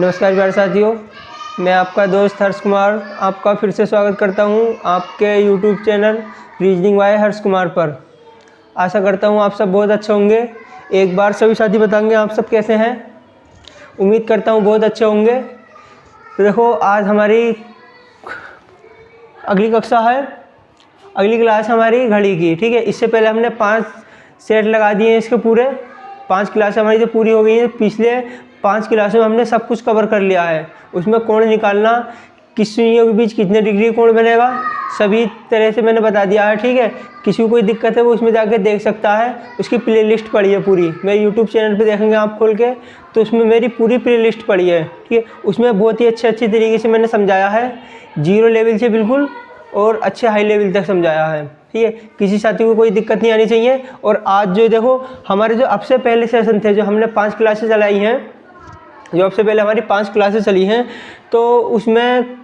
नमस्कार प्यारे साथियों, मैं आपका दोस्त हर्ष कुमार आपका फिर से स्वागत करता हूं आपके YouTube channel reasoning bye Harsh Kumar पर। आशा करता हूं आप सब बहुत अच्छे होंगे। एक बार सभी साथी बताएंगे आप सब कैसे हैं। उम्मीद करता हूं बहुत अच्छे होंगे। तो देखो, आज हमारी अगली कक्षा है, अगली क्लास हमारी घड़ी की। ठीक है, इससे पहले हमने 5 सेट लगा दिए हैं इसके पूरे। 5 क्लास हमारी जो पूरी हो गई है, पिछले 5 क्लासों में हमने सब कुछ कवर कर लिया है। उसमें कोण निकालना, किस सुइयों के बीच कितने डिग्री कोण बनेगा, सभी तरह से मैंने बता दिया है। ठीक है, किसी को कोई दिक्कत है वो उसमें जाके देख सकता है। उसकी प्लेलिस्ट पड़ी है पूरी, मेरे यूट्यूब चैनल पे देखेंगे आप खोल के तो उसमें मेरी पूरी प्लेलिस्ट पड़ी है। ठीक है, उसमें बहुत ही अच्छे तरीके से मैंने समझाया है, 0 लेवल से बिल्कुल और अच्छे हाई लेवल तक समझाया है। ठीक है, किसी साथी को कोई दिक्कत नहीं आनी चाहिए। और आज जो देखो, हमारे जो अब से पहले सेशन थे, जो हमने 5 क्लासेस चलाई हैं, जो अब से पहले हमारी 5 क्लासेस चली हैं, तो उसमें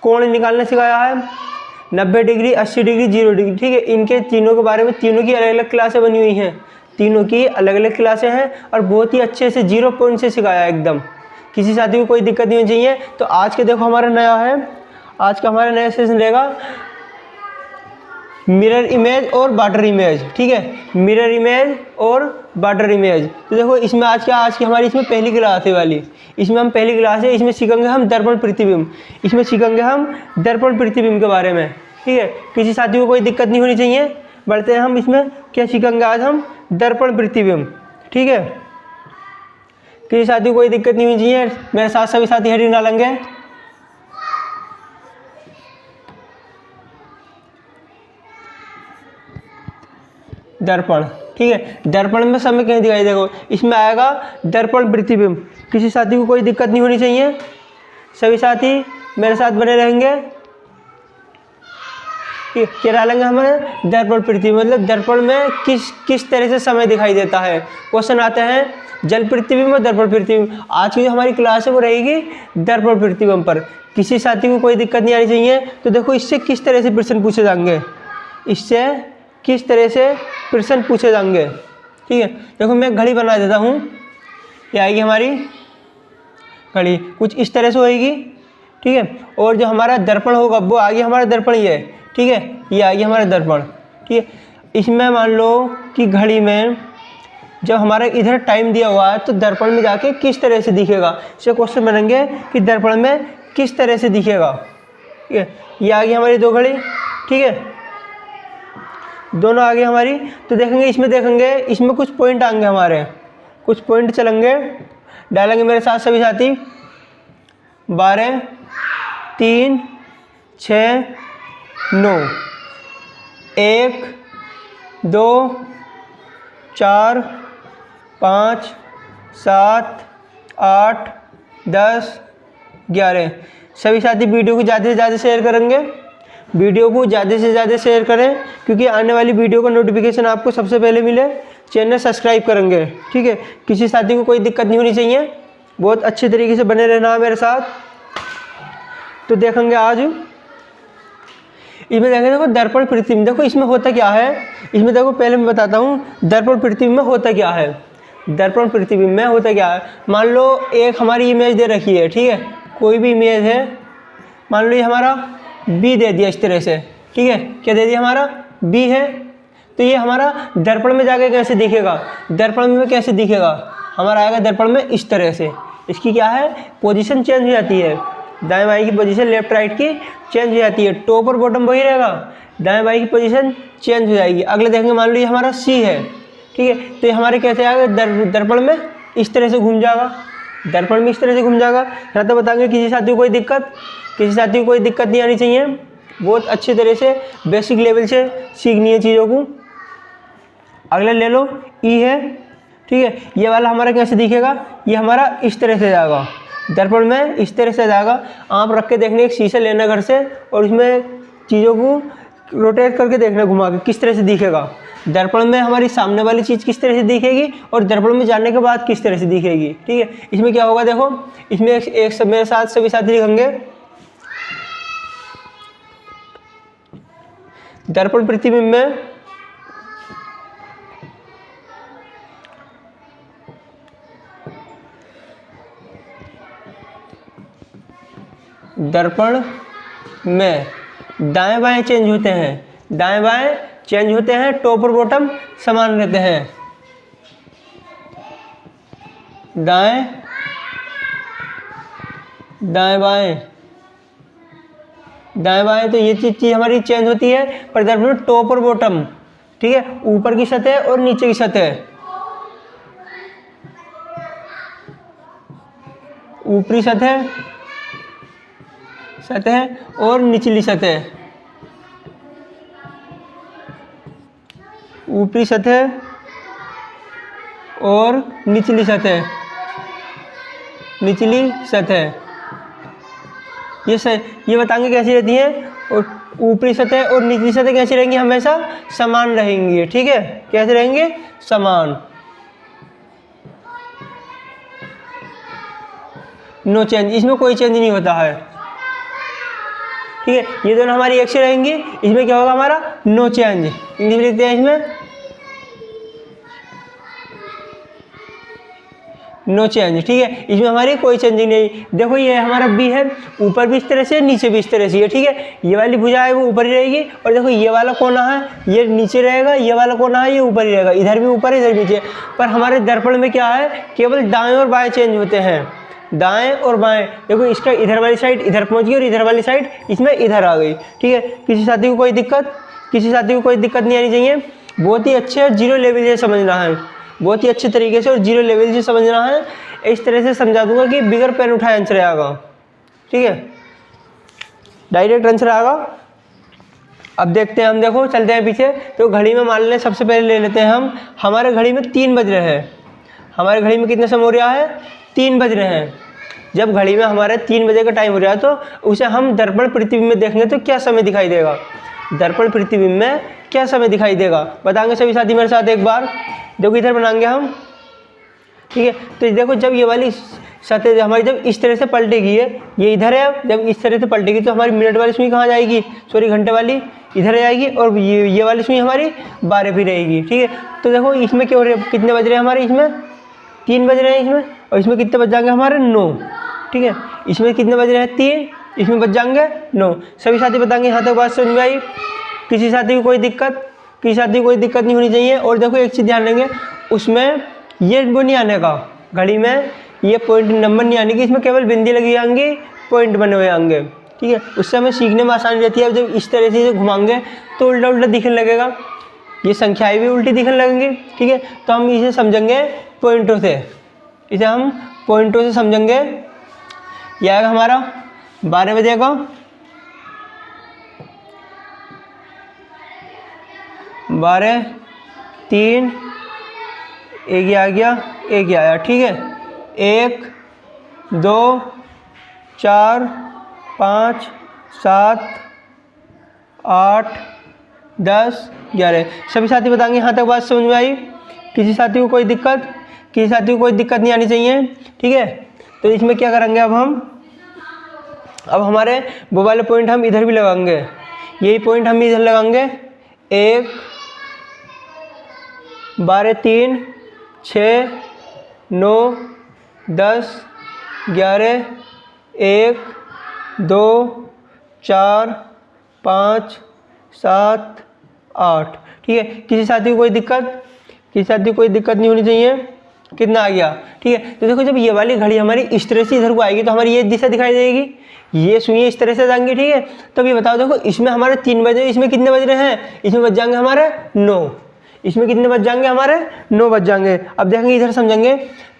कोण निकालना सिखाया है, 90 डिग्री, 80 डिग्री, 0 डिग्री। ठीक है, इनके तीनों के बारे में तीनों की अलग अलग क्लासें बनी हुई हैं, तीनों की अलग अलग क्लासें हैं और बहुत ही अच्छे से 0 पॉइंट से सिखाया एकदम। किसी साथी को कोई दिक्कत नहीं होनी चाहिए। तो आज के देखो हमारा नया है, आज का हमारा नया सेशन रहेगा मिरर इमेज और वाटर इमेज। ठीक है, मिरर इमेज और वाटर इमेज। तो देखो, इसमें आज की हमारी इसमें पहली क्लास है वाली। इसमें हम पहली क्लास है, इसमें सीखेंगे हम दर्पण प्रतिबिंब। इसमें सीखेंगे हम दर्पण प्रतिबिंब के बारे में। ठीक है, किसी साथी को कोई दिक्कत नहीं होनी चाहिए। बढ़ते हैं हम इसमें क्या सीखेंगे आज हम, दर्पण प्रतिबिंब। ठीक है, किसी साथी को कोई दिक्कत नहीं होनी चाहिए। मेरे साथ सभी साथी हेडिंग डालेंगे। दर्पण। ठीक है, दर्पण में समय कहीं दिखाई, देखो इसमें आएगा दर्पण प्रतिबिंब। किसी साथी को कोई दिक्कत नहीं होनी चाहिए, सभी साथी मेरे साथ बने रहेंगे। क्या डालेंगे हमें, दर्पण प्रतिबिंब, मतलब दर्पण में किस तरह से समय दिखाई देता है। क्वेश्चन आते हैं जल प्रतिबिंब और दर्पण प्रतिबिंब। आज की जो हमारी क्लास है वो रहेगी दर्पण प्रतिबिंब पर। किसी साथी को कोई दिक्कत नहीं आनी चाहिए। तो देखो, इससे किस तरह से प्रश्न पूछे जाएंगे, इससे किस तरह से प्रश्न पूछे जाएंगे। ठीक है, देखो मैं घड़ी बना देता हूँ। ये आएगी हमारी घड़ी, कुछ इस तरह से होएगी। ठीक है, और जो हमारा दर्पण होगा वो आगे हमारा दर्पण ही है। ठीक है, ये आएगी हमारा दर्पण। ठीक है, इसमें मान लो कि घड़ी में जब हमारा इधर टाइम दिया हुआ है तो दर्पण में जाके किस तरह से दिखेगा, इससे क्वेश्चन बनेंगे कि दर्पण में किस तरह से दिखेगा। ठीक है, ये आगे हमारी 2 घड़ी। ठीक है, दोनों आगे हमारी। तो देखेंगे, इसमें कुछ पॉइंट आएंगे हमारे, कुछ पॉइंट चलेंगे, डालेंगे मेरे साथ सभी साथी। 12, 3, 6, 9, 1, 2, 4, 5, 7, 8, 10, 11। सभी साथी वीडियो को ज़्यादा से ज़्यादा शेयर करेंगे, वीडियो को ज़्यादा से ज़्यादा शेयर करें, क्योंकि आने वाली वीडियो का नोटिफिकेशन आपको सबसे पहले मिले। चैनल सब्सक्राइब करेंगे। ठीक है, किसी साथी को कोई दिक्कत नहीं होनी चाहिए, बहुत अच्छे तरीके से बने रहना मेरे साथ। तो देखेंगे आज इसमें, देखेंगे देखो दर्पण प्रतिबिंब। देखो इसमें होता क्या है, इसमें देखो पहले मैं बताता हूँ दर्पण प्रतिबिंब में होता क्या है। दर्पण प्रतिबिंब में होता क्या है, मान लो एक हमारी इमेज दे रखी है। ठीक है, कोई भी इमेज है, मान लो ये हमारा बी दे दिया इस तरह से। ठीक है, क्या दे दिया, हमारा बी है। तो ये हमारा दर्पण में जाके कैसे दिखेगा, दर्पण में कैसे दिखेगा, हमारा आएगा दर्पण में इस तरह से। इसकी क्या है, पोजीशन चेंज हो जाती है, दाएं बाएं की पोजीशन लेफ्ट राइट की चेंज हो जाती है। टॉप और बॉटम वही रहेगा, दाएं बाएं की पोजीशन चेंज हो जाएगी। अगले देखेंगे, मान लो ये हमारा सी है। ठीक है, तो ये हमारे कैसे आएगा, दर्पण में इस तरह से घूम जाएगा, दर्पण में इस तरह से घूम जाएगा। यहाँ तो बताएंगे किसी साथी को कोई दिक्कत, किसी साथी को कोई दिक्कत नहीं आनी चाहिए। बहुत अच्छी तरह से बेसिक लेवल से सीखनी है चीज़ों को। अगला ले लो, ई है। ठीक है, ये वाला हमारा कैसे दिखेगा, ये हमारा इस तरह से जाएगा, दर्पण में इस तरह से जाएगा। आप रख के देखने, एक शीशा लेना घर से और उसमें चीज़ों को रोटेट करके देखना, घुमा के किस तरह से दिखेगा। दर्पण में हमारी सामने वाली चीज़ किस तरह से दिखेगी और दर्पण में जाने के बाद किस तरह से दिखेगी। ठीक है, इसमें क्या होगा, देखो इसमें एक सब मेरे साथ सभी साथी लिखेंगे, दर्पण प्रतिबिंब में दर्पण में दाएं बाएं चेंज होते हैं, दाएं बाएं चेंज होते हैं, टॉप और बॉटम समान रहते हैं। दाएं बाएं तो ये चीज़ हमारी चेंज होती है, पर दर्पण में टॉप और बॉटम, ठीक है, ऊपर की सतह और नीचे की सतह, ऊपरी सतह और निचली सतह, ऊपरी सतह और निचली सतह, ये बताएंगे कैसी रहती है, और ऊपरी सतह और निचली सतह कैसी रहेंगी, हमेशा समान रहेंगी, ठीक है, कैसे रहेंगे, समान, नो चेंज, इसमें कोई चेंज नहीं होता है, ठीक है। ये दोनों हमारी एक से रहेंगी, इसमें क्या होगा हमारा, नो चेंज, इंग्लिश में लिखते हैं इसमें नो चेंज, ठीक है, इसमें हमारी कोई चेंजिंग नहीं। देखो ये हमारा बी है, ऊपर भी इस तरह से, नीचे भी इस तरह से है, ठीक है, ये वाली भुजा है वो ऊपर ही रहेगी, और देखो ये वाला कोना है ये नीचे रहेगा, ये वाला कोना है ये ऊपर ही रहेगा, इधर भी ऊपर इधर नीचे। पर हमारे दर्पण में क्या है, केवल दाएं और बाएं चेंज होते हैं, दाएं और बाएं। देखो इसका इधर वाली साइड इधर पहुंच गई और इधर वाली साइड इसमें इधर आ गई, ठीक है। किसी साथी को कोई दिक्कत नहीं आनी चाहिए, बहुत ही अच्छे जीरो लेवल से समझना है, बहुत ही अच्छे तरीके से और जीरो लेवल से समझना है। इस तरह से समझा दूंगा कि बिगर पेन उठाए आंसर आएगा, ठीक है, डायरेक्ट आंसर आएगा। अब देखते हैं हम, देखो चलते हैं पीछे। तो घड़ी में मान लें, सबसे पहले ले लेते हैं हम, हमारे घड़ी में 3 बज रहे हैं, हमारे घड़ी में कितने समय हो रहा है, 3 बज रहे हैं। जब घड़ी में हमारे 3 बजे का टाइम हो रहा है तो उसे हम दर्पण प्रतिबिंब में देखेंगे तो क्या समय दिखाई देगा, दर्पण प्रतिबिंब में क्या समय दिखाई देगा, बताएंगे सभी साथी मेरे साथ एक बार। देखो इधर बनाएंगे हम, ठीक है। तो देखो जब ये वाली सतह हमारी जब इस तरह से पलटेगी, ये इधर है, जब इस तरह से पलटेगी तो हमारी मिनट वाली सुई कहाँ जाएगी, सॉरी घंटे वाली इधर जाएगी, और ये वाली सुई हमारी 12 भी रहेगी, ठीक है। तो देखो इसमें क्या हो रहा है, कितने बज रहे हैं हमारे, इसमें 3 बज रहे हैं इसमें, और इसमें कितने बज जाएंगे हमारे 9, ठीक है। इसमें कितने बज रहे हैं 3, इसमें बज जाएंगे 9। सभी साथी बताएंगे यहाँ तक बात समझ में आई, किसी साथी को कोई दिक्कत नहीं होनी चाहिए। और देखो एक चीज़ ध्यान देंगे, उसमें ये वो नहीं आने का, घड़ी में ये पॉइंट नंबर नहीं आने की, इसमें केवल बिंदी लगी आएंगी, पॉइंट बने हुए आएंगे, ठीक है। उससे हमें सीखने में आसानी रहती है। जब इस तरह से घुमाएंगे तो उल्टा उल्टा दिखने लगेगा, ये संख्याएं भी उल्टी दिखने लगेंगी, ठीक है। तो हम इसे समझेंगे पॉइंटों से, इसे हम पॉइंटों से समझेंगे। यह आएगा हमारा 12 बजे का, 12, 3, एक ये आ गया, एक ये आया, ठीक है। 1, 2, 4, 5, 7, 8, 10, 11। सभी साथी बताएंगे यहाँ तक बात समझ में आई, किसी साथी को कोई दिक्कत नहीं आनी चाहिए, ठीक है। तो इसमें क्या करेंगे अब हमारे वो वाले पॉइंट हम इधर भी लगाएंगे, यही पॉइंट हम इधर लगाएंगे। 1, 12, 3, 6, 9, 10, 11, 1, 2, 4, 5, 7, 8, ठीक है। किसी साथी को कोई दिक्कत नहीं होनी चाहिए। कितना आ गया, ठीक है। तो देखो जब ये वाली घड़ी हमारी इस तरह से इधर को आएगी तो हमारी ये दिशा दिखाई देगी, ये सुइयां इस तरह से जाएंगी, ठीक है। तब ये बताओ, देखो इसमें हमारे 3 बजे, इसमें कितने बज रहे हैं, इसमें बज जाएंगे हमारे 9, इसमें कितने बज जाएंगे हमारे 9 बज जाएंगे। अब देखेंगे इधर समझेंगे,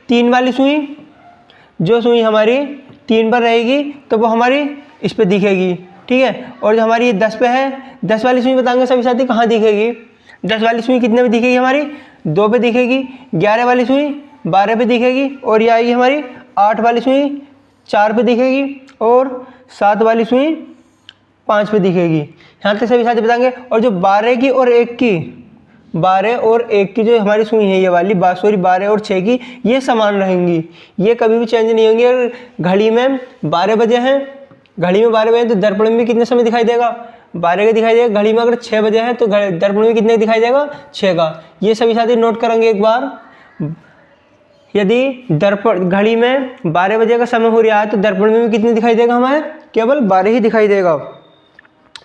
3 वाली सुई, जो सुई हमारी 3 पर रहेगी तो वो हमारी इस पर दिखेगी, ठीक है। और जो हमारी ये 10 पे है, 10 वाली सुई बताएंगे सभी साथी कहाँ दिखेगी, 10 वाली सुई कितने पे दिखेगी हमारी, 2 पे दिखेगी। 11 वाली सुई 12 पे दिखेगी, और ये आएगी हमारी 8 वाली सुई 4 पे दिखेगी, और 7 वाली सुई 5 पे दिखेगी। यहाँ तक सभी साथी बताएंगे। और जो 12 की और 1 की, 12 और 1 की जो हमारी सुई है, ये वाली 12 और 6 की, ये समान रहेंगी, ये कभी भी चेंज नहीं होंगी। अगर घड़ी में 12 बजे हैं, तो दर्पण में कितने समय दिखाई देगा, 12 का दिखाई देगा। घड़ी में अगर 6 बजे है तो दर्पण में कितने दिखाई देगा, 6 का। ये सभी साथी नोट करेंगे एक बार, यदि दर्पण घड़ी में 12 बजे का समय हो रहा है तो दर्पण में भी कितने दिखाई देगा हमें? केवल 12 ही दिखाई देगा।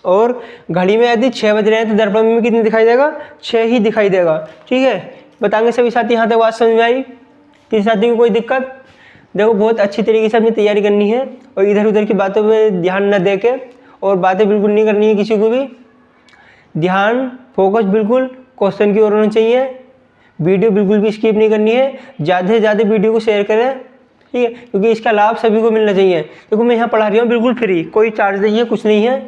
और घड़ी में यदि 6 बज रहे हैं तो दर्पण में भी कितने दिखाई देगा? 6 ही दिखाई देगा। ठीक है, बताएंगे सभी साथी यहाँ तक बात समझ में आई? किसी साथी को कोई दिक्कत? देखो बहुत अच्छी तरीके से अपनी तैयारी करनी है और इधर उधर की बातों पे ध्यान न दे के, और बातें बिल्कुल नहीं करनी है किसी को भी। ध्यान फोकस बिल्कुल क्वेश्चन की ओर होना चाहिए। वीडियो बिल्कुल भी स्किप नहीं करनी है। ज़्यादा से ज़्यादा वीडियो को शेयर करें, ठीक है, क्योंकि इसका लाभ सभी को मिलना चाहिए। देखो मैं यहाँ पढ़ा रही हूँ बिल्कुल फ्री, कोई चार्ज नहीं है, कुछ नहीं है,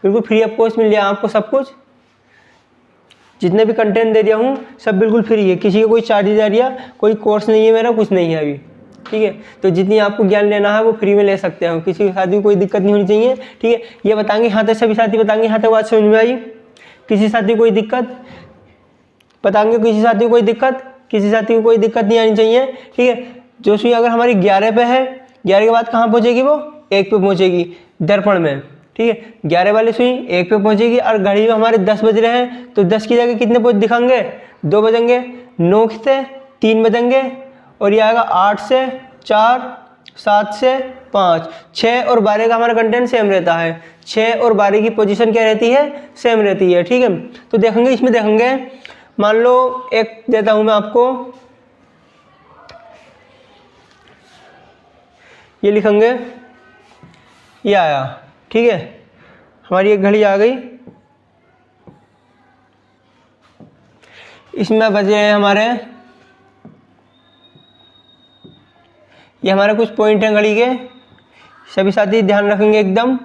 बिल्कुल फ्री ऑफ कॉस्ट मिल जाए आपको सब कुछ। जितने भी कंटेंट दे दिया हूँ सब बिल्कुल फ्री है, किसी का कोई चार्ज जा रहा, कोई कोर्स नहीं है मेरा, कुछ नहीं है अभी। ठीक है, तो जितनी आपको ज्ञान लेना है वो फ्री में ले सकते हो, किसी के साथी को कोई दिक्कत नहीं होनी चाहिए। ठीक है, ये बताएंगे यहाँ तक सभी साथी बताएंगे यहाँ तक बात समझ में आई? किसी साथी को कोई दिक्कत बताएंगे? किसी साथी को कोई दिक्कत? किसी साथी को कोई दिक्कत नहीं आनी चाहिए। ठीक है, जो सुई अगर हमारी 11 पे है, 11 के बाद कहाँ पहुँचेगी? वो 1 पे पहुँचेगी दर्पण में। ठीक है, 11 वाली सुई 1 पे पहुँचेगी और घड़ी में हमारे 10 बज रहे हैं तो 10 की जगह कितने पहुँच दिखाएंगे? 2 बजेंगे। 9 से 3 बजेंगे और ये आएगा 8 से 4, 7 से 5, 6 और 12 का हमारा कंटेंट सेम रहता है। 6 और 12 की पोजीशन क्या रहती है? सेम रहती है। ठीक है, तो देखेंगे इसमें, देखेंगे मान लो एक देता हूं मैं आपको, ये लिखेंगे, ये आया। ठीक है, हमारी एक घड़ी आ गई, इसमें बचे हैं हमारे, ये हमारे कुछ पॉइंट हैं घड़ी के, सभी साथी ध्यान रखेंगे एकदम,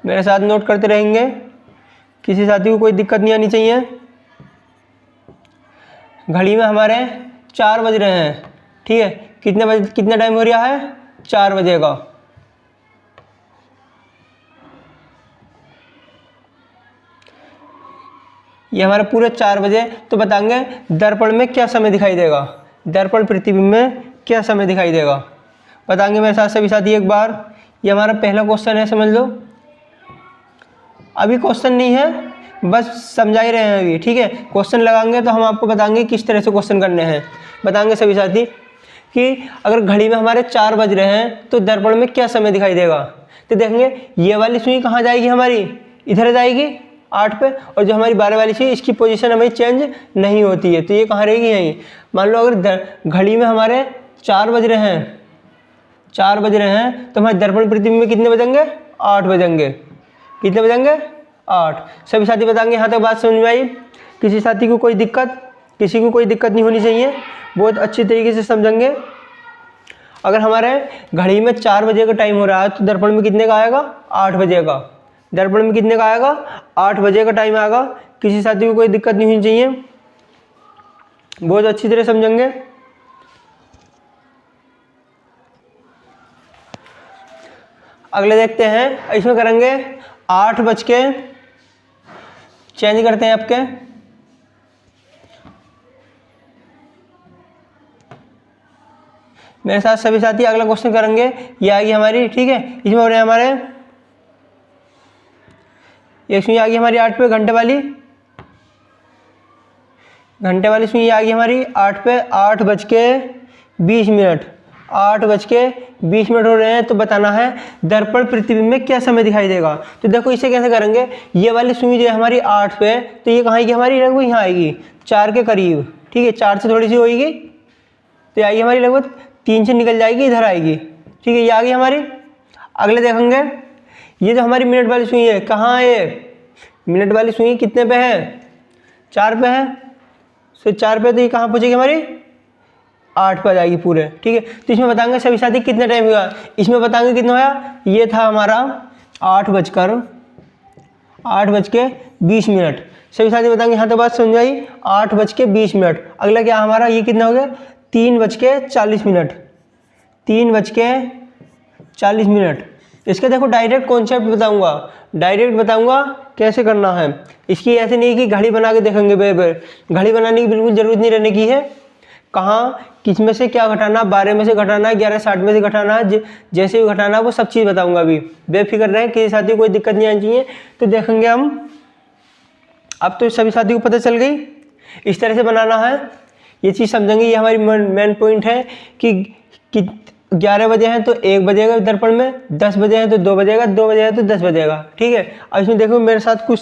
मेरे साथ नोट करते रहेंगे, किसी साथी को कोई दिक्कत नहीं आनी चाहिए। घड़ी में हमारे 4 बज रहे हैं। ठीक है, कितने बजे, कितना टाइम हो रहा है? 4 बजे का। ये हमारे पूरे 4 बजे, तो बताएंगे दर्पण में क्या समय दिखाई देगा? दर्पण प्रतिबिंब में क्या समय दिखाई देगा? बताएंगे मेरे साथ सभी साथी एक बार। ये हमारा पहला क्वेश्चन है, समझ लो। अभी क्वेश्चन नहीं है, बस समझा ही रहे हैं अभी। ठीक है, क्वेश्चन लगाएंगे तो हम आपको बताएंगे किस तरह से क्वेश्चन करने हैं। बताएंगे सभी साथी कि अगर घड़ी में हमारे 4 बज रहे हैं तो दर्पण में क्या समय दिखाई देगा? तो देखेंगे ये वाली सुई कहाँ जाएगी हमारी? इधर जाएगी 8 पे, और जो हमारी 12 वाली सुई, इसकी पोजीशन हमें चेंज नहीं होती है, तो ये कहाँ रहेगी? यहीं। मान लो अगर घड़ी में हमारे 4 बज रहे हैं, 4 बज रहे हैं तो हमारे दर्पण प्रतिबिंब में कितने बजेंगे? 8 बजेंगे। कितने बजेंगे? 8। सभी साथी बताएंगे यहाँ तक बात समझ में आई? किसी साथी को कोई दिक्कत? किसी को कोई दिक्कत नहीं होनी चाहिए, बहुत अच्छी तरीके से समझेंगे। अगर हमारे घड़ी में 4 बजे का टाइम हो रहा है तो दर्पण में कितने का आएगा? 8 बजे का। दर्पण में कितने का आएगा? 8 बजे का टाइम आएगा। किसी साथी को कोई दिक्कत नहीं होनी चाहिए, बहुत अच्छी तरह समझेंगे। अगले देखते हैं, इसमें करेंगे 8 बज के, चेंज करते हैं आपके, मेरे साथ सभी साथी अगला क्वेश्चन करेंगे। ये आएगी हमारी, ठीक है, इसमें हो रहे हैं हमारे, ये सुई आ गई हमारी 8 पे, घंटे वाली, घंटे वाली सुई आ गई हमारी 8 पे। 8 बज के 20 मिनट, 8 बज के 20 मिनट हो रहे हैं, तो बताना है दर्पण प्रतिबिंब में क्या समय दिखाई देगा। तो देखो इसे कैसे करेंगे, ये वाली सुई जो है हमारी 8 पे, तो ये कहाँ आएगी हमारी? लगभग यहाँ आएगी 4 के करीब। ठीक है, 4 से थोड़ी सी होगी तो आएगी हमारी लगभग 3 से निकल जाएगी, इधर आएगी। ठीक है, ये आ गई हमारी। अगले देखेंगे, ये जो हमारी मिनट वाली सुई है, कहाँ है ये? मिनट वाली सुई कितने पे है? 4 पे है। तो 4 पे, तो ये कहाँ पहुँचेगी हमारी? 8 पे आ जाएगी पूरे। ठीक है, तो इसमें बताएंगे सभी साथी कितना टाइम हुआ। इसमें बताएंगे कितना हुआ, ये था हमारा 8 बज के 20 मिनट। सभी साथी बताएंगे यहाँ तो बात समझ आई, 8 बज के 20 मिनट। अगला क्या हमारा, ये कितना हो गया? 3 बज के 40 मिनट, 3 बज के 40 मिनट। इसका देखो डायरेक्ट कॉन्सेप्ट बताऊंगा, डायरेक्ट बताऊंगा कैसे करना है। इसकी ऐसे नहीं कि घड़ी बना के देखेंगे बेर, घड़ी बनाने की बिल्कुल जरूरत नहीं रहने की है। कहाँ किस में से क्या घटाना, 12 में से घटाना है, 11:60 में से घटाना है, जैसे भी घटाना है वो सब चीज़ बताऊंगा। अभी बेफिक्र रहे, किसी साथी को कोई दिक्कत नहीं आनी चाहिए। तो देखेंगे हम, अब तो सभी साथी को पता चल गई इस तरह से बनाना है, ये चीज़ समझेंगे। ये हमारी मेन पॉइंट है कि 11 बजे हैं तो 1 बजेगा दर्पण में, 10 बजे हैं तो 2 बजेगा, 2 बजे हैं तो 10 बजेगा। ठीक है, अब इसमें देखो मेरे साथ कुछ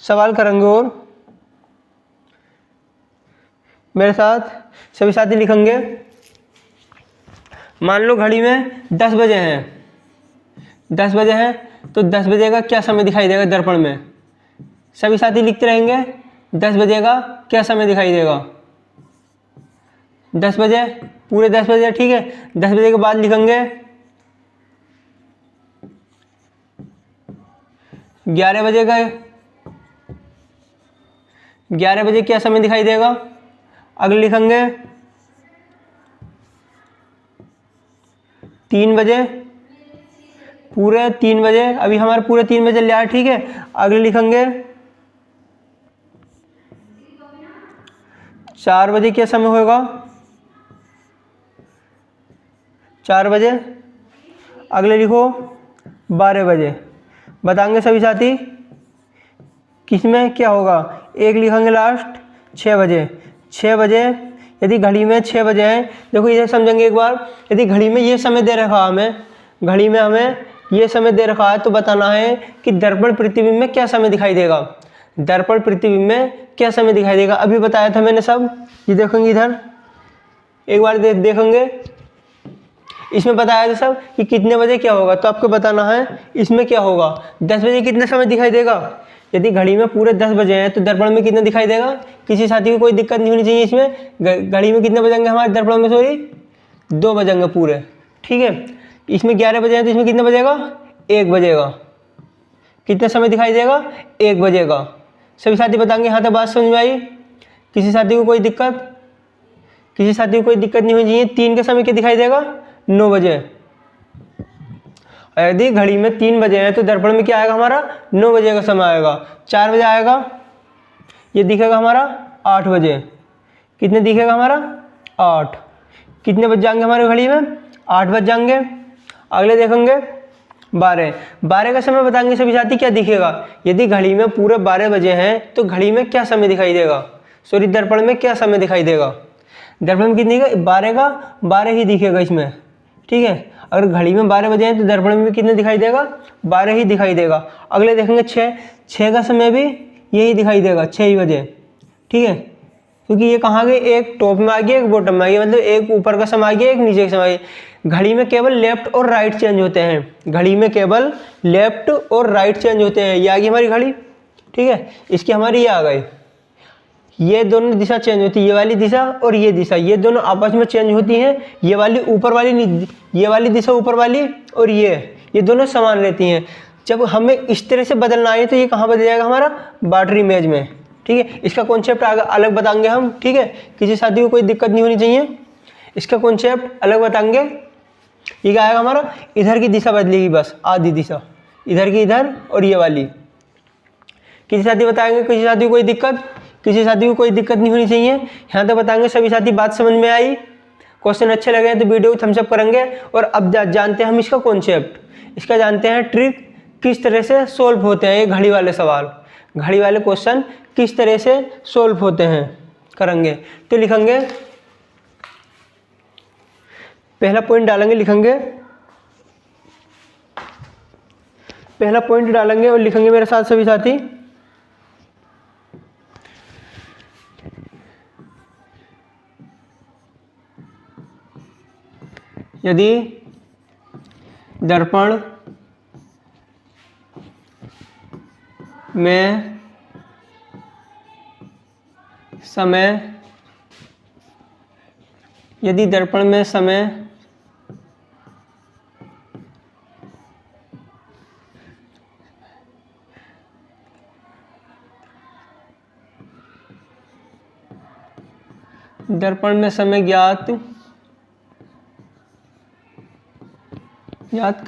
सवाल करेंगे और मेरे साथ सभी साथी लिखेंगे। मान लो घड़ी में 10 बजे हैं, 10 बजे हैं तो 10 बजे का क्या समय दिखाई देगा दर्पण में? सभी साथी लिखते रहेंगे 10 बजे का क्या समय दिखाई देगा? 10 बजे, पूरे 10 बजे। ठीक है, 10 बजे के बाद लिखेंगे 11 बजे का, 11 बजे क्या समय दिखाई देगा? अगले लिखेंगे 3 बजे, पूरे 3 बजे। अभी हमारे पूरे 3 बजे लिया है। ठीक है, अगले लिखेंगे 4 बजे क्या समय होगा? 4 बजे। अगले लिखो 12 बजे। बताएंगे सभी साथी किसमें क्या होगा? एक लिखेंगे लास्ट 6 बजे। 6 बजे, यदि घड़ी में 6 बजे हैं, देखो इसे समझेंगे एक बार। यदि घड़ी में ये समय दे रखा हमें, घड़ी में हमें ये समय दे रखा है, तो बताना है कि दर्पण प्रतिबिंब में क्या समय दिखाई देगा। दर्पण प्रतिबिंब में क्या समय दिखाई देगा? अभी बताया था मैंने सब। ये देखेंगे इधर एक बार देखेंगे, इसमें बताया था सब कि कितने बजे क्या होगा, तो आपको बताना है इसमें क्या होगा। 10 बजे कितना समय दिखाई देगा? यदि घड़ी में पूरे 10 बजे हैं तो दर्पण में कितना दिखाई देगा? किसी साथी को कोई दिक्कत नहीं होनी चाहिए इसमें। घड़ी में कितने बजेंगे हमारे दर्पण में? सॉरी 2 बजेंगे पूरे। ठीक है, इसमें 11 बजे हैं तो इसमें कितना बजेगा? 1 बजेगा। कितना समय दिखाई देगा? 1 बजेगा। सभी साथी बताएंगे यहाँ तक बात समझ में आई? किसी साथी को कोई दिक्कत? किसी साथी को कोई दिक्कत नहीं होनी चाहिए। 3 का समय क्या दिखाई देगा? 9 बजे। यदि घड़ी में 3 बजे हैं तो दर्पण में क्या आएगा हमारा? 9 बजे का समय आएगा। 4 बजे आएगा, ये दिखेगा हमारा 8 बजे। कितने दिखेगा हमारा? 8। कितने बज जाएंगे हमारे घड़ी में? 8 बज जाएंगे। अगले देखेंगे 12। 12 का समय बताएंगे सभी साथी क्या दिखेगा? यदि घड़ी में पूरे 12 बजे हैं तो घड़ी में क्या समय दिखाई देगा? सॉरी, दर्पण में क्या समय दिखाई देगा? दर्पण में कितनी का? 12 का 12 ही दिखेगा इसमें। ठीक है, अगर घड़ी में 12 बजे हैं तो दर्पण में भी कितने दिखाई देगा? 12 ही दिखाई देगा। अगले देखेंगे 6। 6 का समय भी यही दिखाई देगा, 6 ही बजे। ठीक है, क्योंकि ये कहाँ गए? एक टॉप में आ गया, एक बॉटम में आ गया, मतलब एक ऊपर का समय आ गया, एक नीचे का समय आ गया। घड़ी में केवल लेफ्ट और राइट चेंज होते हैं। घड़ी में केवल लेफ्ट और राइट चेंज होते हैं। ये आ गई हमारी घड़ी। ठीक है, इसकी हमारी ये आ गई। ये दोनों दिशा चेंज होती है, ये वाली दिशा और ये दिशा, ये दोनों आपस में चेंज होती हैं। ये वाली ऊपर वाली, ये वाली दिशा ऊपर वाली, और ये दोनों समान रहती हैं। जब हमें इस तरह से बदलना है तो ये कहाँ बदल जाएगा हमारा? वाटर इमेज में। ठीक है, इसका कॉन्सेप्ट अलग बताएंगे हम। ठीक है, किसी साथी को कोई दिक्कत नहीं होनी चाहिए, इसका कॉन्सेप्ट अलग बताएंगे। ये क्या आएगा हमारा? इधर की दिशा बदलेगी, बस आधी दिशा, इधर की इधर और ये वाली। किसी साथी बताएंगे किसी साथी को कोई दिक्कत? किसी साथी को कोई दिक्कत नहीं होनी चाहिए। यहाँ तक बताएंगे सभी साथी। बात समझ में आई? क्वेश्चन अच्छे लगे तो वीडियो को थम्स अप करेंगे। और अब जानते हैं हम इसका कॉन्सेप्ट, इसका जानते हैं ट्रिक, किस तरह से सोल्व होते हैं ये घड़ी वाले सवाल, घड़ी वाले क्वेश्चन किस तरह से सोल्व होते हैं करेंगे। तो लिखेंगे, पहला पॉइंट डालेंगे, लिखेंगे पहला पॉइंट डालेंगे और लिखेंगे मेरे साथ सभी साथी। यदि दर्पण में समय, यदि दर्पण में समय दर्पण में समय ज्ञात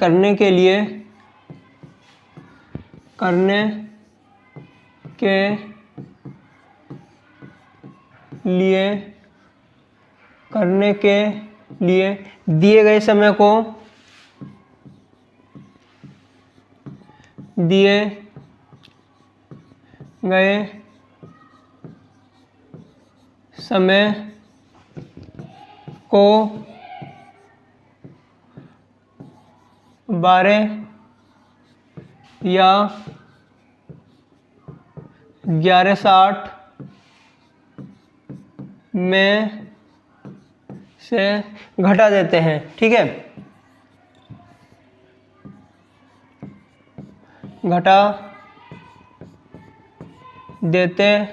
करने के लिए दिए गए समय को समय को 12 या 11:60 में से घटा देते हैं। ठीक है, घटा देते हैं।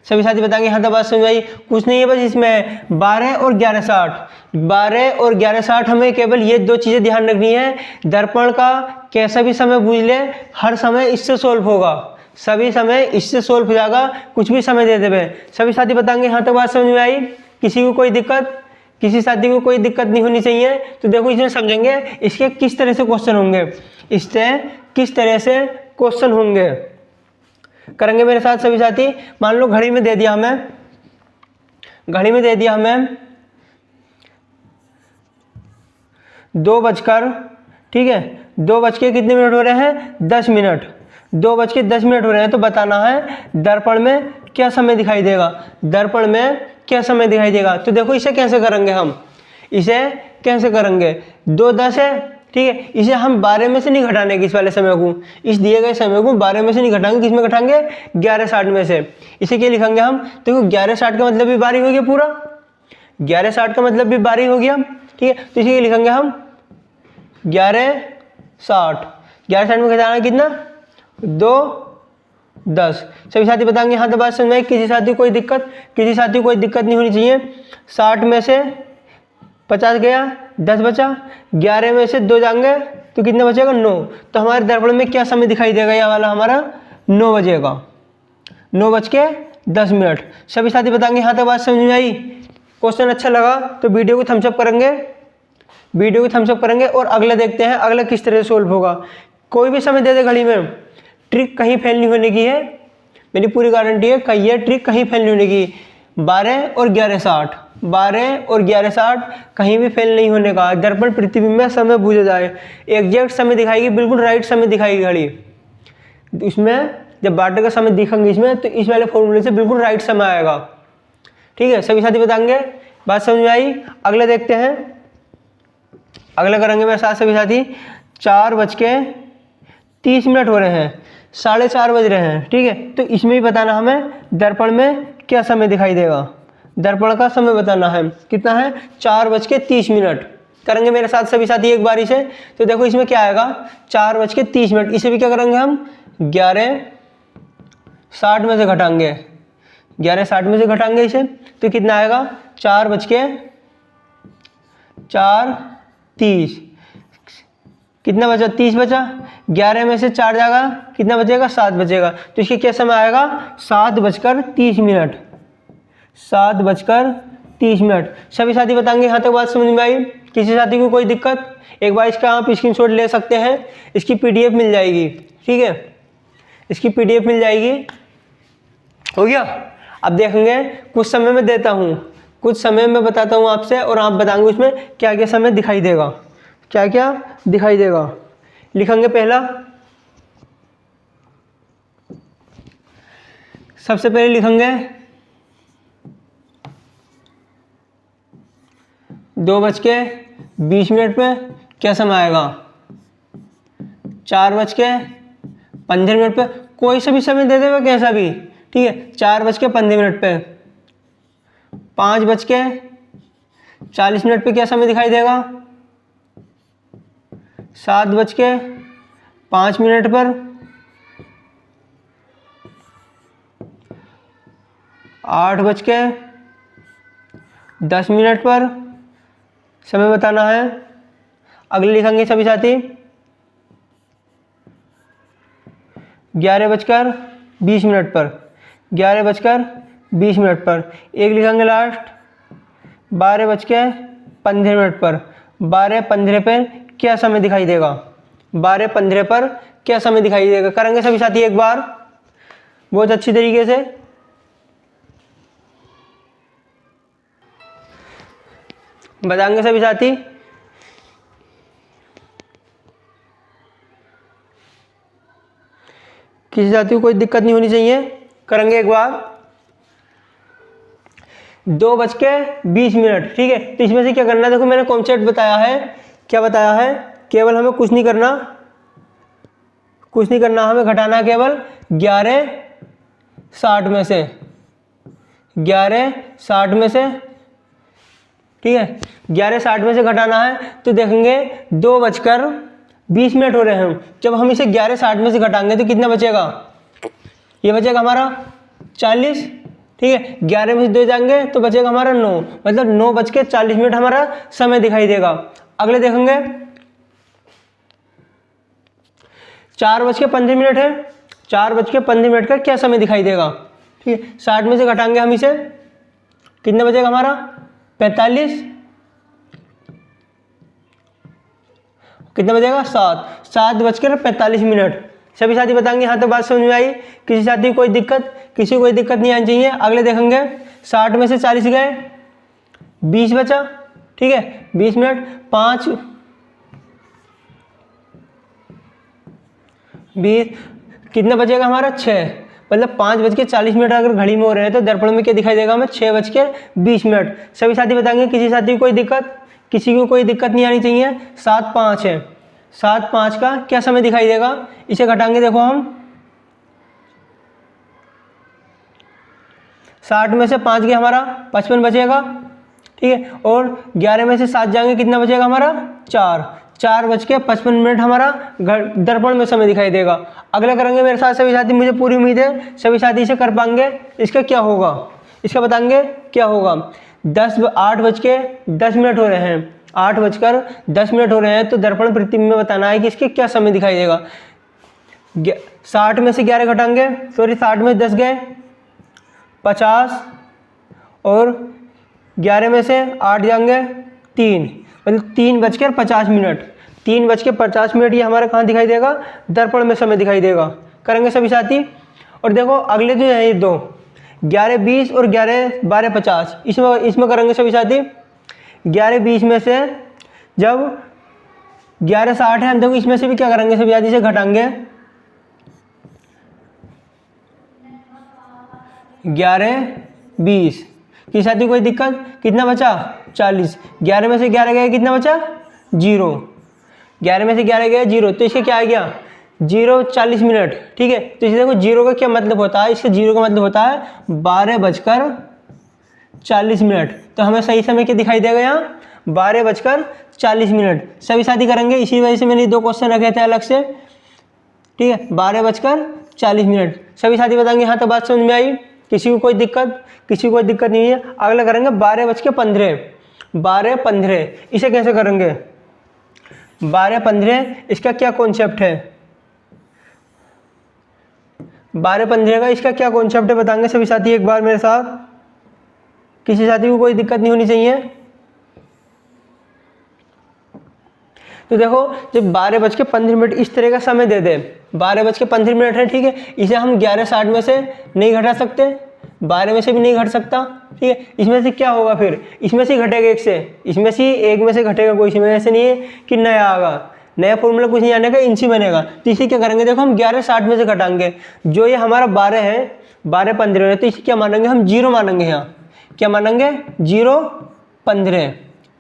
सभी साथी बताएंगे हाँ तो बात समझ आई। कुछ नहीं है बस इसमें 12 और 11:60, 12 और 11:60 हमें केवल ये दो चीज़ें ध्यान रखनी है। दर्पण का कैसा भी समय बूझ ले, हर समय इससे सोल्व होगा, सभी समय इससे सोल्व हो जाएगा, कुछ भी समय दे देवे। सभी साथी बताएंगे हाँ तो बात समझ में आई। किसी को कोई दिक्कत, किसी साथी को कोई दिक्कत नहीं होनी चाहिए। तो देखो इसमें समझेंगे इसके किस तरह से क्वेश्चन होंगे, इससे किस तरह से क्वेश्चन होंगे, करेंगे मेरे साथ सभी साथी। मान लो घड़ी में दे दिया हमें, घड़ी में दे दिया हमें 2 बजकर, ठीक है 2 बज के कितने मिनट हो रहे हैं, 10 मिनट, 2 बज के 10 मिनट हो रहे हैं। तो बताना है दर्पण में क्या समय दिखाई देगा, दर्पण में क्या समय दिखाई देगा। तो देखो इसे कैसे करेंगे हम, इसे कैसे करेंगे, 2:10 है, ठीक है, इसे हम 12 में से नहीं घटाने इस वाले समय को, इस दिए गए समय को 12 में से नहीं घटाएंगे, किस में घटाएंगे, 11:60 में से। इसे क्या लिखेंगे हम, देखो 11:60 का मतलब भी 12 हो गया पूरा, 11:60 का मतलब भी 12 हो गया, ठीक है। तो इसे लिखेंगे हम 11:60, 11:60 में घटाना कितना, 2:10। सभी साथी बताएंगे हाँ तो बात समझ में। किसी साथी को कोई दिक्कत, किसी साथी को कोई दिक्कत नहीं होनी चाहिए। 60 में से 50 गया, 10 बचा, 11 में से 2 जाएंगे तो कितना बचेगा, 9। तो हमारे दर्पण में क्या समय दिखाई देगा, यह वाला हमारा 9 बजेगा, 9:10। सभी साथी बताएंगे हाँ तो बात समझ में आई। क्वेश्चन अच्छा लगा तो वीडियो को थम्स अप करेंगे, वीडियो को थम्स अप करेंगे। और अगला देखते हैं अगला किस तरह से सोल्व होगा। कोई भी समय दे दे घड़ी में, ट्रिक कहीं फेल नहीं होने की है, मेरी पूरी गारंटी है, कहीं ये ट्रिक कहीं फेल नहीं होने की। 12 और 11:60, 12 और 11:60 कहीं भी फेल नहीं होने का। दर्पण प्रतिबिंब में समय बूझा जाए, एग्जैक्ट समय दिखाएगी, बिल्कुल राइट समय दिखाएगी घड़ी। इसमें जब वाटर का समय दिखेंगे इसमें, तो इस वाले फॉर्मूले से बिल्कुल राइट समय आएगा, ठीक है। सभी साथी बताएंगे बात समझ में आई। अगला देखते हैं, अगला करेंगे मेरे साथ सभी साथी। 4:30 हो रहे हैं, 4:30 बज रहे हैं, ठीक है। तो इसमें भी बताना हमें दर्पण में क्या समय दिखाई देगा, दर्पण का समय बताना है कितना है, 4:30। करेंगे मेरे साथ सभी साथी एक बारी से। तो देखो इसमें क्या आएगा, 4:30। इसे भी क्या करेंगे हम, 11:60 में से घटाएंगे, 11:60 में से घटाएंगे इसे, तो कितना आएगा, 4:30। कितना बचा, 30 बचा, 11 में से 4 जाएगा, कितना बचेगा, 7 बचेगा। तो इसके क्या समय आएगा, 7:30। 7:30। सभी साथी बताएंगे हाँ तक बात समझ में आई। किसी साथी को कोई दिक्कत, एक बार इसका आप स्क्रीनशॉट ले सकते हैं, इसकी PDF मिल जाएगी, ठीक है, इसकी PDF मिल जाएगी। हो गया। अब देखेंगे कुछ समय में देता हूँ, कुछ समय में बताता हूँ आपसे, और आप बताएंगे उसमें क्या क्या समय दिखाई देगा, क्या क्या दिखाई देगा। लिखेंगे पहला, सबसे पहले लिखेंगे 2:20 पे क्या समय आएगा, 4:15 पे, कोई सा भी समय दे देगा कैसा भी, ठीक है। 4:15 पे, 5:40 पे क्या समय दिखाई देगा, 7:05 पर, 8:10 पर समय बताना है। अगले लिखेंगे सभी साथी 11:20 पर, 11:20 पर। एक लिखेंगे लास्ट 12:15 पर, 12:15 पर क्या समय दिखाई देगा, 12:15 पर क्या समय दिखाई देगा। करेंगे सभी साथी एक बार बहुत अच्छी तरीके से। बताएंगे सभी साथी, किसी साथी को कोई दिक्कत नहीं होनी चाहिए। करेंगे एक बार, 2:20। ठीक है, तो इसमें से क्या करना है, देखो मैंने कॉन्सेप्ट बताया है, क्या बताया है, केवल हमें कुछ नहीं करना, हमें घटाना है केवल 11:60 में से, 11:60 में से, ठीक है, 11:60 में से घटाना है। तो देखेंगे 2:20 हो रहे हैं। जब हम इसे 11:60 में से घटाएंगे तो कितना बचेगा, ये बचेगा हमारा 40। ठीक है, 11 में से 2 जाएंगे तो बचेगा हमारा 9, मतलब 9:40 हमारा समय दिखाई देगा। अगले देखेंगे 4:15 है, 4:15 का क्या समय दिखाई देगा। ठीक है, 60 में से घटाएंगे हम इसे, कितना बचेगा हमारा 45, कितना बचेगा 7:45। सभी साथी बताएंगे यहाँ तो बात समझ में आई, किसी साथी को कोई दिक्कत, किसी को कोई दिक्कत नहीं आनी चाहिए। अगले देखेंगे 60 में से 40 गए, 20 बचा। ठीक है, 20 मिनट, 5 20, कितना बचेगा हमारा 6, मतलब 5:40 अगर घड़ी में हो रहे हैं तो दर्पण में क्या दिखाई देगा हमें 6:20। सभी साथी बताएंगे किसी साथी को कोई दिक्कत, किसी को कोई दिक्कत नहीं आनी चाहिए। 7:05 है, 7:05 का क्या समय दिखाई देगा, इसे घटाएंगे, देखो हम 60 में से 5 गया हमारा 55 बचेगा। ठीक है, और 11 में से 7 जाएंगे, कितना बचेगा हमारा 4:55 हमारा दर्पण में समय दिखाई देगा। अगला करेंगे मेरे साथ सभी साथी, मुझे पूरी उम्मीद है सभी साथी इसे कर पाएंगे। इसका क्या होगा, इसका बताएंगे क्या होगा। 8:10 हो रहे हैं, 8:10 हो रहे हैं, तो दर्पण प्रतिबिंब में बताना है कि इसके क्या समय दिखाई देगा। 60 में से 11 घटाएंगे, सॉरी 60 में 10 गए 50, और 11 में से 8 जाएंगे 3, मतलब 3:50। 3:50 ये हमारा कहाँ दिखाई देगा, दर्पण में समय दिखाई देगा। करेंगे सभी साथी। और देखो अगले जो है ये दो 11:20 और 12:50, इसमें करेंगे सभी साथी। 11:20 में से जब 11:60 है, हम देखो इसमें से भी क्या करेंगे सभी साथी, इसे घटाएंगे। 11:20 की साथी कोई दिक्कत, कितना बचा 40। 11 में से 11 गए, कितना बचा 0, 11 में से 11 गया 0, तो इसका क्या आ गया 0:40। ठीक है, तो इसे देखो 0 का क्या मतलब होता है, इसका 0 का मतलब होता है 12:40। तो हमें सही समय क्या दिखाई देगा यहाँ 12:40। सभी साथी करेंगे, इसी वजह से मैंने 2 क्वेश्चन रखे थे अलग से। ठीक है, 12:40। सभी साथी बताएंगे हाँ तो बात समझ में आई, किसी को कोई दिक्कत, किसी को कोई दिक्कत नहीं है। अगला करेंगे 12:15। 12:15 इसे कैसे करेंगे, 12:15 इसका क्या कॉन्सेप्ट है, 12:15 का इसका क्या कॉन्सेप्ट है बताएंगे सभी साथी एक बार मेरे साथ, किसी साथी को कोई दिक्कत नहीं होनी चाहिए। तो देखो जब 12:15 इस तरह का समय दे दे, 12:15 है, ठीक है, इसे हम 11:60 में से नहीं घटा सकते, 12 में से भी नहीं घट सकता। ठीक है, इसमें से क्या होगा फिर, इसमें से घटेगा एक से, इसमें से एक में से घटेगा, कोई इसमें ऐसे नहीं है कि नया आगा, नया फॉर्मूला कुछ नहीं आने का, इनसे बनेगा। तो इसे क्या करेंगे, देखो हम 11:60 में से घटाएंगे, जो ये हमारा 12 है 12:15 है, तो इसे क्या मानेंगे हम 0 मानेंगे, यहाँ क्या मानेंगे 0:15।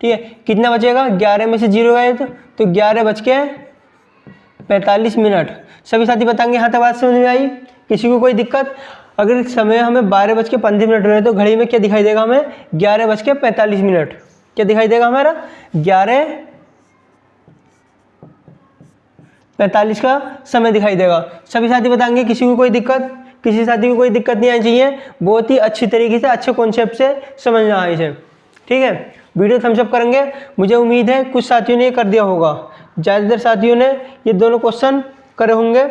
ठीक है, कितना बचेगा 11 में से 0 गए तो 11:45। सभी साथी बताएंगे हाँ तो बात समझ में आई, किसी को कोई दिक्कत। अगर समय हमें 12:15 हो रहे तो घड़ी में क्या दिखाई देगा हमें 11:45। क्या दिखाई देगा हमारा 11:45 का समय दिखाई देगा। सभी साथी बताएंगे किसी को कोई दिक्कत, किसी साथी को कोई दिक्कत नहीं आनी चाहिए, बहुत ही अच्छी तरीके से अच्छे कॉन्सेप्ट से समझना है इसे। ठीक है, वीडियो थम्स अप करेंगे, मुझे उम्मीद है कुछ साथियों ने कर दिया होगा, ज़्यादातर साथियों ने ये दोनों क्वेश्चन करे होंगे,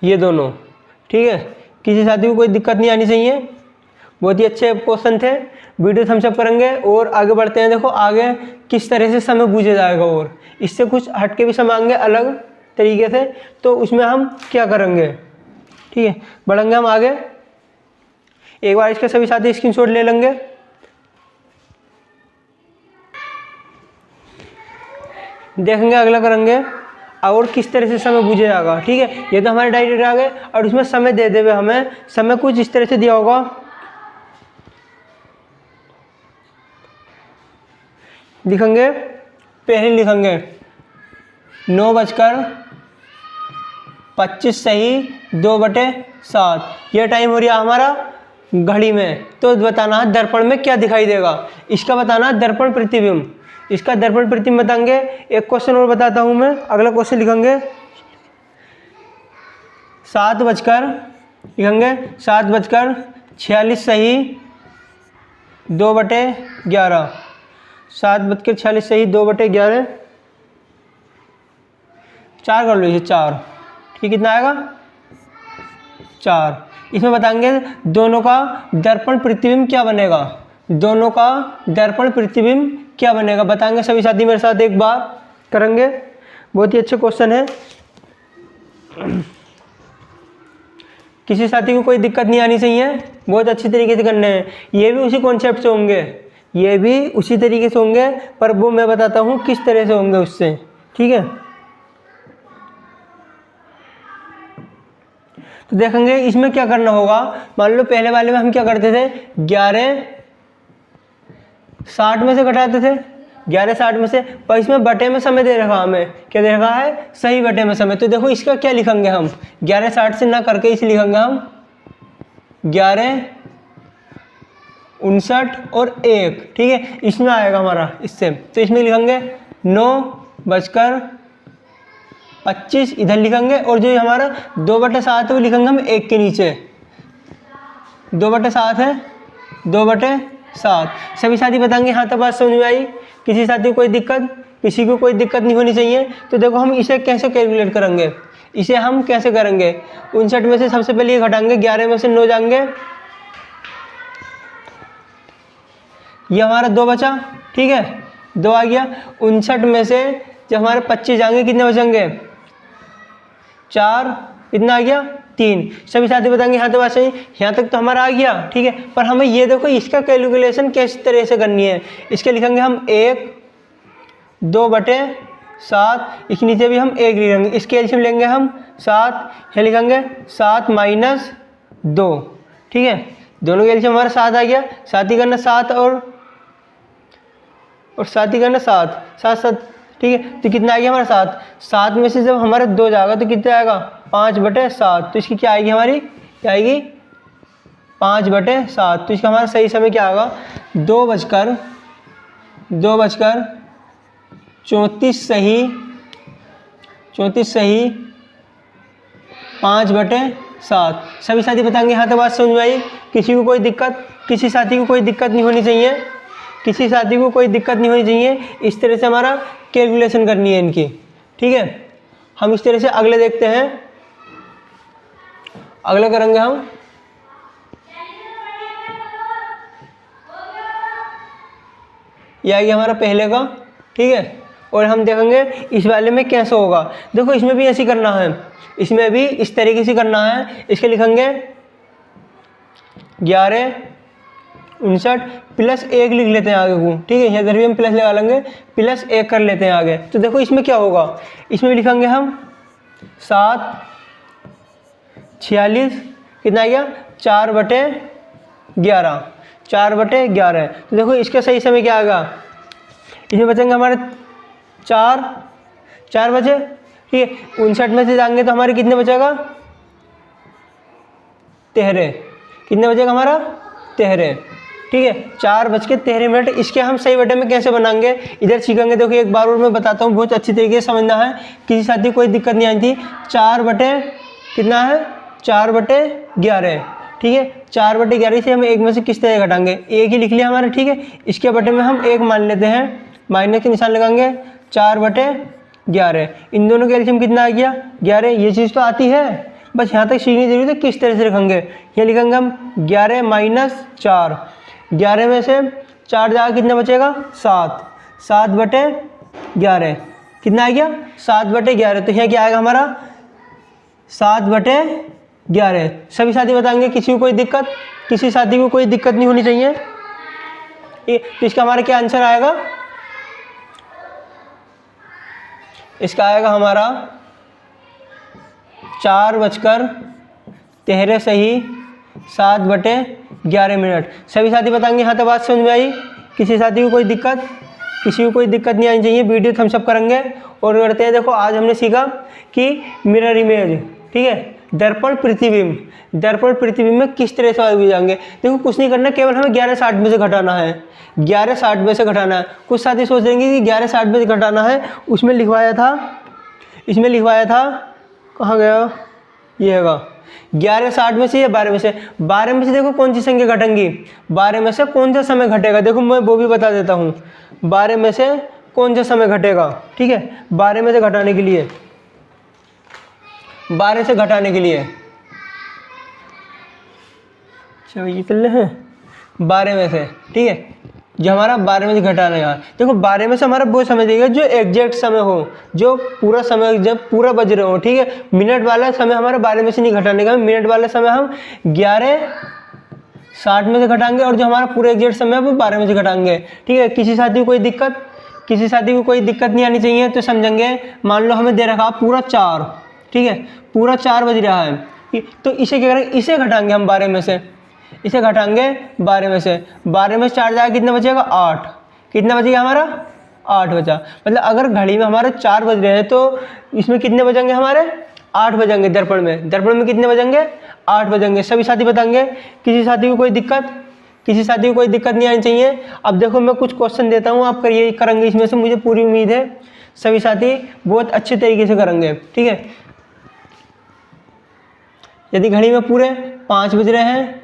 ये दोनों। ठीक है, किसी साथी को कोई दिक्कत नहीं आनी चाहिए, बहुत ही अच्छे क्वेश्चन थे। वीडियो थम्स अप करेंगे और आगे बढ़ते हैं। देखो आगे किस तरह से समय पूछा जाएगा, और इससे कुछ हटके भी समय आएंगे अलग तरीके से, तो उसमें हम क्या करेंगे। ठीक है, बढ़ेंगे हम आगे, एक बार इसके सभी साथी स्क्रीनशॉट ले लेंगे। देखेंगे अगला करेंगे, और किस तरह से समय बुझे जाएगा। ठीक है, ये तो हमारे डायरेक्ट आ गए और उसमें समय दे देवे हमें, समय कुछ इस तरह से दिया होगा, लिखेंगे पहले लिखेंगे 9:25 सही 2/7, ये टाइम हो रहा हमारा घड़ी में। तो बताना है दर्पण में क्या दिखाई देगा, इसका बताना है दर्पण प्रतिबिंब, इसका दर्पण प्रतिबिंब बताएंगे। एक क्वेश्चन और बताता हूँ मैं, अगला क्वेश्चन लिखेंगे 7:46 सही 2/11, 7:46 सही 2/11, 4 कर लीजिए 4, ठीक कितना आएगा 4। इसमें बताएंगे दोनों का दर्पण प्रतिबिंब क्या बनेगा, दोनों का दर्पण प्रतिबिंब क्या बनेगा बताएंगे। सभी साथी मेरे साथ एक बार करेंगे, बहुत ही अच्छे क्वेश्चन है, किसी साथी को कोई दिक्कत नहीं आनी चाहिए, बहुत अच्छी तरीके से करने हैं। ये भी उसी कॉन्सेप्ट से होंगे, ये भी उसी तरीके से होंगे, पर वो मैं बताता हूँ किस तरह से होंगे उससे। ठीक है, तो देखेंगे इसमें क्या करना होगा। मान लो पहले वाले में हम क्या करते थे, 11:60 में से घटाते थे, 11:60 में से, पर इसमें बटे में समय दे रखा हमें, क्या दे रखा है, सही बटे में समय। तो देखो इसका क्या लिखेंगे हम, 11:60 से ना करके इसे लिखेंगे हम 11:59 और 1। ठीक है, इसमें आएगा हमारा इससे, तो इसमें लिखेंगे 9:25 इधर लिखेंगे, और जो हमारा 2/7 है वो लिखेंगे हम 1 के नीचे, 2/7 है 2/7। सभी साथी बताएंगे हाँ तो बात समझ में आई, किसी साथी को कोई दिक्कत, किसी को कोई दिक्कत नहीं होनी चाहिए। तो देखो हम इसे कैसे कैलकुलेट करेंगे, इसे हम कैसे करेंगे, 59 में से सबसे पहले ये घटाएंगे, 11 में से 9 जाएंगे, ये हमारा 2 बचा। ठीक है, 2 आ गया। 59 में से जब हमारे 25 जाएंगे कितने बचेंगे, 4, कितना आ गया 3। सभी साथी बताएंगे हाँ तो बात सही, यहाँ तक तो हमारा आ गया। ठीक है, पर हमें ये देखो इसका कैलकुलेशन किस तरह से करनी है। इसके लिखेंगे हम 1 2/7, इसके नीचे भी हम 1 लिखेंगे, इसके एलसीएम लेंगे हम 7, यहाँ लिखेंगे 7 - 2। ठीक है, दोनों के एलसीएम हमारा 7 आ गया, 7 ही करना 7 और 7 ही करना 7, 7 7। ठीक है, तो कितना आ गया हमारा 7, 7 में से जब हमारे 2 जाएगा तो कितना आएगा 5/7। तो इसकी क्या आएगी हमारी, क्या आएगी 5/7। तो इसका हमारा सही समय क्या आएगा, 2:34 सही 5/7। सभी साथी बताएंगे हाँ तो बात समझ में आई, किसी को कोई दिक्कत, किसी साथी को कोई दिक्कत नहीं होनी चाहिए, किसी साथी को कोई दिक्कत नहीं होनी चाहिए। इस तरह से हमारा कैलकुलेशन करनी है इनकी। ठीक है, हम इस तरह से अगले देखते हैं, अगले करेंगे हम। यह आ गया हमारा पहले का। ठीक है, और हम देखेंगे इस वाले में कैसे होगा। देखो इसमें भी ऐसे करना है, इसमें भी इस तरीके से करना है। इसके लिखेंगे 11:59 प्लस 1 लिख लेते हैं आगे को। ठीक है, इधर भी हम प्लस लगा लेंगे, प्लस 1 कर लेते हैं आगे। तो देखो इसमें क्या होगा, इसमें भी लिखेंगे हम 7:46, कितना आ गया 4/11, 4/11। तो देखो इसका सही समय क्या आएगा, इसमें बचेंगे हमारे 4 बचे। ठीक है, 59 में से जाएंगे तो हमारे कितने बचेगा 13, कितने बचेगा हमारा 13। ठीक है, 4:13। इसके हम सही बटे में कैसे बनाएंगे इधर सीखेंगे। देखो एक बार और मैं बताता हूँ, बहुत अच्छी तरीके से समझना है, किसी साथी कोई दिक्कत नहीं आई थी। 4/कितना है 4/11। ठीक है, 4/11 से हम 1 में से किस तरह घटाएंगे, 1 ही लिख लिया हमारा। ठीक है, इसके बटे में हम 1 मान लेते हैं, माइनस के निशान लगाएंगे, 4/11। इन दोनों के एलसीएम कितना आ गया 11। ये चीज़ तो आती है, बस यहाँ तक सीखनी जरूरी है किस तरह से लिखेंगे। ये लिखेंगे हम 11 - 4, 11 में से 4 जाएगा कितना बचेगा 7, 7/11 कितना आ गया 7/11। तो यहाँ क्या आएगा हमारा 7/11। सभी साथी बताएंगे किसी को कोई दिक्कत, किसी साथी को कोई दिक्कत नहीं होनी चाहिए। तो इसका हमारा क्या आंसर आएगा, इसका आएगा हमारा 4:13 सभी साथी बताएंगे हाँ तो बात समझ में आई। किसी साथी को कोई दिक्कत, किसी को कोई दिक्कत नहीं आनी चाहिए। वीडियो थम्स अप करेंगे और करते हैं। देखो आज हमने सीखा कि मिरर इमेज, ठीक है, दर्पण प्रतिबिंब। दर्पण प्रतिबिंब में किस तरह से आगे जाएंगे। देखो कुछ नहीं करना, केवल हमें 11:60 में से घटाना है। 11:60 में से घटाना है। कुछ साथी सोच देंगे कि 11:60 में से घटाना है, उसमें लिखवाया था, इसमें लिखवाया था, कहाँ गया, ये हैगा 11:60 में से या 12 में से। 12 में से देखो कौन सी संख्या घटेंगी, 12 में से कौन सा समय घटेगा। देखो मैं वो भी बता देता हूँ, 12 में से कौन सा समय घटेगा, ठीक है। 12 में से घटाने के लिए, 12 से घटाने के लिए चलो ये चल रहे हैं 12 में से, ठीक है, जो हमारा 12 में से घटाना है। देखो 12 में से हमारा वो समय देगा जो एग्जैक्ट समय हो, जो पूरा समय जब पूरा बज रहे हो, ठीक है। मिनट वाला समय हमारा 12 में से नहीं घटाने का, मिनट वाला समय हम 11:60 में से घटाएंगे और जो हमारा पूरा एग्जैक्ट समय है वो 12 में से घटाएंगे, ठीक है। किसी साथी को कोई दिक्कत, किसी साथी को कोई दिक्कत नहीं आनी चाहिए। तो समझेंगे, मान लो हमें दे रखा पूरा 4, ठीक है, पूरा 4 बज रहा है, तो इसे क्या करेंगे, इसे घटाएंगे हम 12 में से, इसे घटाएंगे 12 में से। 12 में से 4 जाएगा, कितना बचेगा, 8। कितना बचेगा हमारा, 8 बचा। मतलब अगर घड़ी में हमारे 4 बज रहे हैं तो इसमें कितने बजेंगे, हमारे 8 बजेंगे। दर्पण में, दर्पण में कितने बजेंगे, 8 बजेंगे। सभी साथी बताएंगे। किसी साथी को कोई दिक्कत, किसी साथी को कोई दिक्कत नहीं आनी चाहिए। अब देखो मैं कुछ क्वेश्चन देता हूँ, आप करिए, करेंगे, इसमें से मुझे पूरी उम्मीद है सभी साथी बहुत अच्छे तरीके से करेंगे, ठीक है। यदि घड़ी में पूरे 5 बज रहे हैं,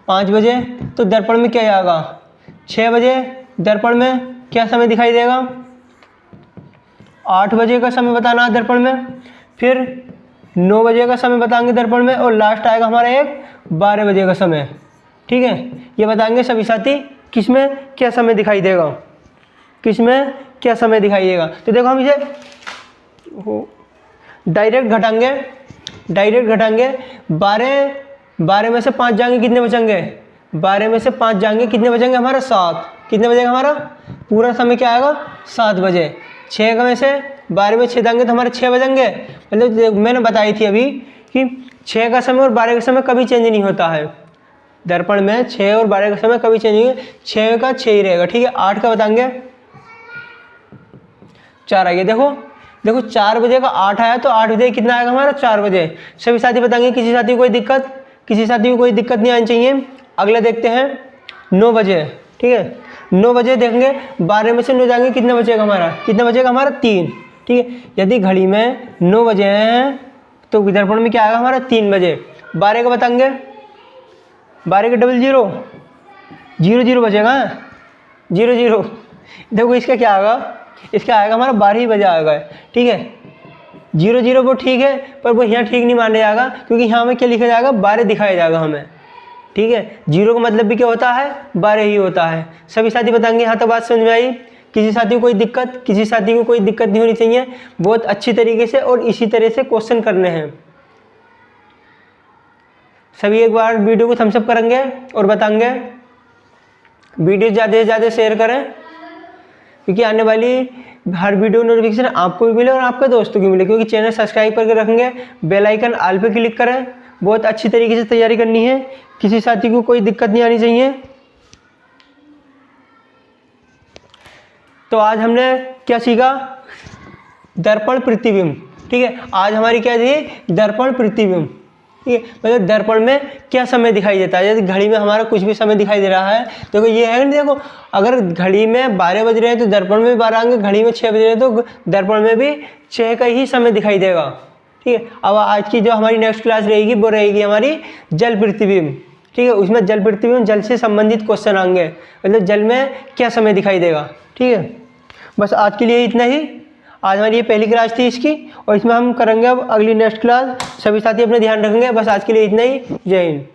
5 बजे, तो दर्पण में क्या आएगा, 6 बजे। दर्पण में क्या समय दिखाई देगा, 8 बजे का समय बताना है दर्पण में। फिर 9 बजे का समय बताएंगे दर्पण में, और लास्ट आएगा हमारा एक 12 बजे का समय, ठीक है। ये बताएंगे सभी साथी किसमें क्या समय दिखाई देगा, किसमें क्या समय दिखाई देगा। तो देखो हम इसे डायरेक्ट घटाएंगे, डायरेक्ट घटाएंगे। 12 में से 5 जाएंगे, कितने बचेंगे, 12 में से 5 जाएंगे, कितने बचेंगे हमारा, 7। कितने बजेगा हमारा पूरा समय, क्या आएगा, 7 बजे। 6 में से 12 में 6 जाएंगे तो हमारे 6 बजेंगे। मतलब मैंने बताई थी अभी कि 6 का समय और 12 का समय कभी चेंज नहीं होता है। दर्पण में 6 और 12 का समय कभी चेंज नहीं होगा, 6 का 6 ही रहेगा, ठीक है। 8 का बताएंगे, 4 आइए। देखो देखो 4 बजे का 8 आया तो 8 बजे कितना आएगा हमारा, 4 बजे। सभी साथी बताएंगे। किसी साथी को कोई दिक्कत, किसी साथी को कोई दिक्कत नहीं आनी चाहिए। अगला देखते हैं 9 बजे, ठीक है। 9 बजे देखेंगे, 12 में से 9 जाएंगे, कितना बचेगा हमारा, कितना बचेगा हमारा, 3, ठीक है। यदि घड़ी में 9 बजे हैं तो दर्पण में क्या आएगा हमारा, 3 बजे। 12 का बताएंगे, 12 का 00, 00 बचेगा, 00। देखो इसका क्या आएगा, इसका आएगा हमारा 12 ही बजे आएगा, ठीक है। 00 वो ठीक है, पर वो यहाँ ठीक नहीं माना जाएगा, क्योंकि यहाँ में क्या लिखा जाएगा, 12 दिखाया जाएगा हमें, ठीक है। 0 का मतलब भी क्या होता है, 12 ही होता है। सभी साथी बताएंगे हाँ तो बात समझ में आई। किसी साथी को कोई दिक्कत, किसी साथी को कोई दिक्कत नहीं होनी चाहिए। बहुत अच्छी तरीके से और इसी तरह से क्वेश्चन करने हैं। सभी एक बार वीडियो को थम्स अप करेंगे और बताएंगे। वीडियो ज़्यादा से ज़्यादा शेयर करें, क्योंकि आने वाली हर वीडियो नोटिफिकेशन आपको भी मिले और आपके दोस्तों को मिले। क्योंकि चैनल सब्सक्राइब करके रखेंगे, बेल आइकन ऑल पे क्लिक करें। बहुत अच्छी तरीके से तैयारी करनी है, किसी साथी को कोई दिक्कत नहीं आनी चाहिए। तो आज हमने क्या सीखा, दर्पण प्रतिबिंब, ठीक है। आज हमारी क्या थी, दर्पण प्रतिबिंब, ठीक है। मतलब दर्पण में क्या समय दिखाई देता है। यदि घड़ी में हमारा कुछ भी समय दिखाई दे रहा है, देखो ये है, देखो अगर घड़ी में 12 बज रहे हैं तो दर्पण में 12 आएंगे, घड़ी में 6 बज रहे हैं तो दर्पण में भी 6 का ही समय दिखाई देगा, ठीक है। अब आज की जो हमारी नेक्स्ट क्लास रहेगी वो रहेगी हमारी जल प्रतिबिंब, ठीक है। उसमें जल प्रतिबिंब, जल से संबंधित क्वेश्चन आएंगे, मतलब जल में क्या समय दिखाई देगा, ठीक है। बस आज के लिए इतना ही। आज हमारी ये पहली क्लास थी इसकी, और इसमें हम करेंगे अब अगली नेक्स्ट क्लास। सभी साथी अपने ध्यान रखेंगे। बस आज के लिए इतना ही। जय हिंद।